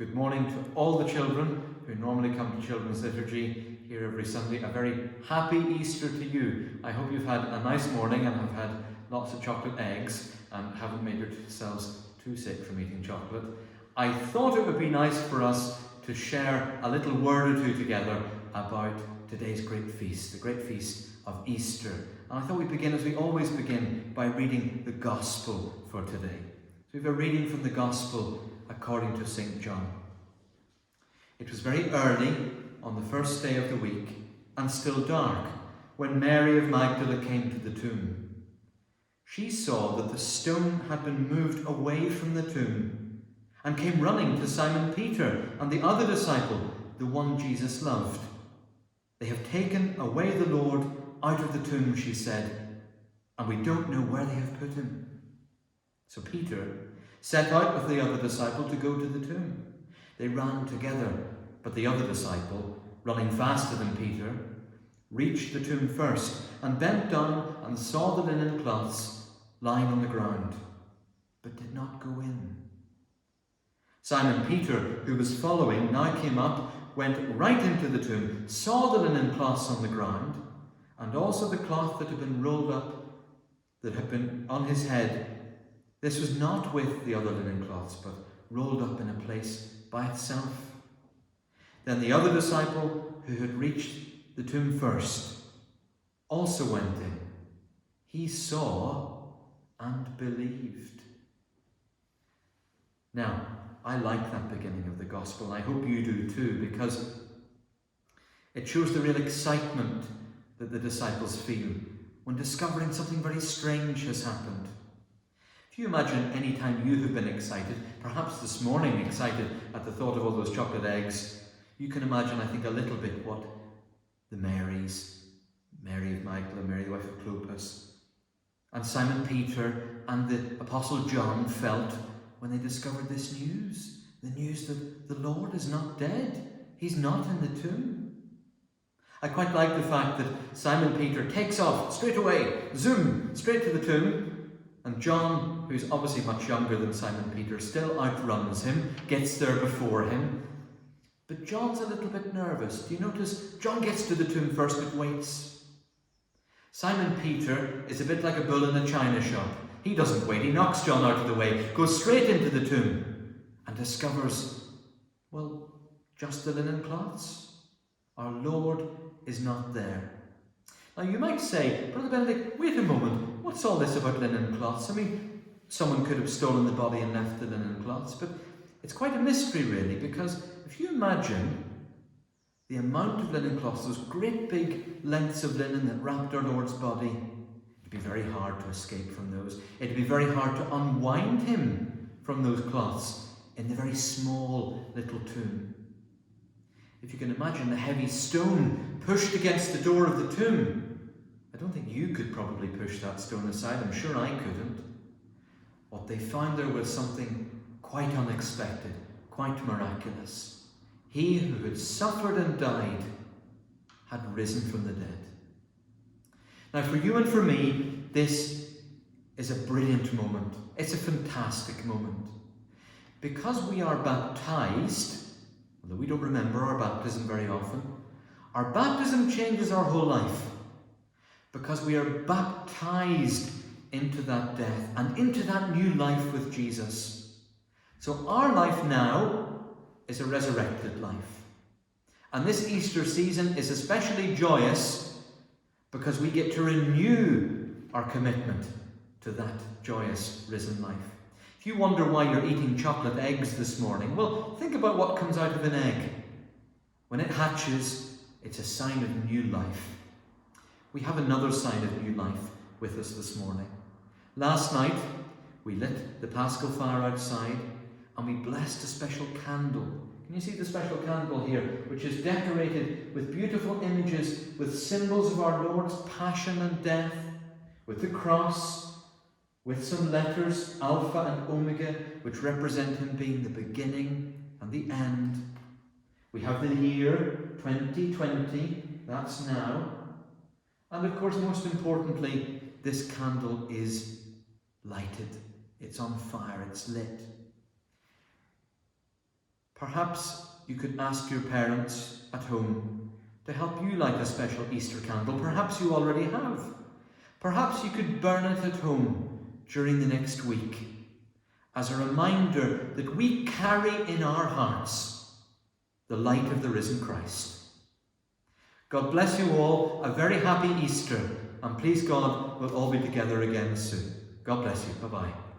Good morning to all the children who normally come to Children's Liturgy here every Sunday. A very happy Easter to you. I hope you've had a nice morning and have had lots of chocolate eggs and haven't made yourselves too sick from eating chocolate. I thought it would be nice for us to share a little word or two together about today's great feast, the great feast of Easter. And I thought we'd begin, as we always begin, by reading the Gospel for today. So we have a reading from the Gospel according to St. John. It was very early on the first day of the week, and still dark, when Mary of Magdala came to the tomb. She saw that the stone had been moved away from the tomb, and came running to Simon Peter and the other disciple, the one Jesus loved. "They have taken away the Lord out of the tomb," she said, "and we don't know where they have put him." So Peter set out with the other disciple to go to the tomb. They ran together, but the other disciple, running faster than Peter, reached the tomb first and bent down and saw the linen cloths lying on the ground, but did not go in. Simon Peter, who was following, now came up, went right into the tomb, saw the linen cloths on the ground, and also the cloth that had been rolled up, that had been on his head. This was not with the other linen cloths, but rolled up in a place by itself. Then the other disciple, who had reached the tomb first, also went in. He saw and believed. Now, I like that beginning of the Gospel, and I hope you do too, because it shows the real excitement that the disciples feel when discovering something very strange has happened. If you imagine any time you have been excited, perhaps this morning excited at the thought of all those chocolate eggs, you can imagine, I think, a little bit what the Marys, Mary of Magdala, Mary the wife of Clopas, and Simon Peter and the Apostle John felt when they discovered this news, the news that the Lord is not dead. He's not in the tomb. I quite like the fact that Simon Peter takes off straight away, zoom, straight to the tomb, and John, who's obviously much younger than Simon Peter, still outruns him, gets there before him. But John's a little bit nervous. Do you notice? John gets to the tomb first but waits. Simon Peter is a bit like a bull in a china shop. He doesn't wait. He knocks John out of the way, goes straight into the tomb, and discovers, well, just the linen cloths. Our Lord is not there. Now you might say, Brother Benedict, wait a moment, what's all this about linen cloths? I mean, someone could have stolen the body and left the linen cloths, but it's quite a mystery really, because if you imagine the amount of linen cloths, those great big lengths of linen that wrapped our Lord's body, it'd be very hard to escape from those. It'd be very hard to unwind him from those cloths in the very small little tomb. If you can imagine the heavy stone pushed against the door of the tomb, I don't think you could probably push that stone aside. I'm sure I couldn't. What they found there was something quite unexpected, quite miraculous. He who had suffered and died had risen from the dead. Now for you and for me, this is a brilliant moment. It's a fantastic moment. Because we are baptized, although we don't remember our baptism very often, our baptism changes our whole life, because we are baptized into that death and into that new life with Jesus. So our life now is a resurrected life. And this Easter season is especially joyous because we get to renew our commitment to that joyous risen life. If you wonder why you're eating chocolate eggs this morning, well, think about what comes out of an egg. When it hatches, it's a sign of new life. We have another sign of new life with us this morning. Last night, we lit the Paschal fire outside and we blessed a special candle. Can you see the special candle here, which is decorated with beautiful images, with symbols of our Lord's passion and death, with the cross, with some letters, Alpha and Omega, which represent him being the beginning and the end. We have the year 2020, that's now. And of course, most importantly, this candle is lighted. It's on fire, it's lit. Perhaps you could ask your parents at home to help you light a special Easter candle. Perhaps you already have. Perhaps you could burn it at home during the next week as a reminder that we carry in our hearts the light of the risen Christ. God bless you all. A very happy Easter. And please God, we'll all be together again soon. God bless you. Bye-bye.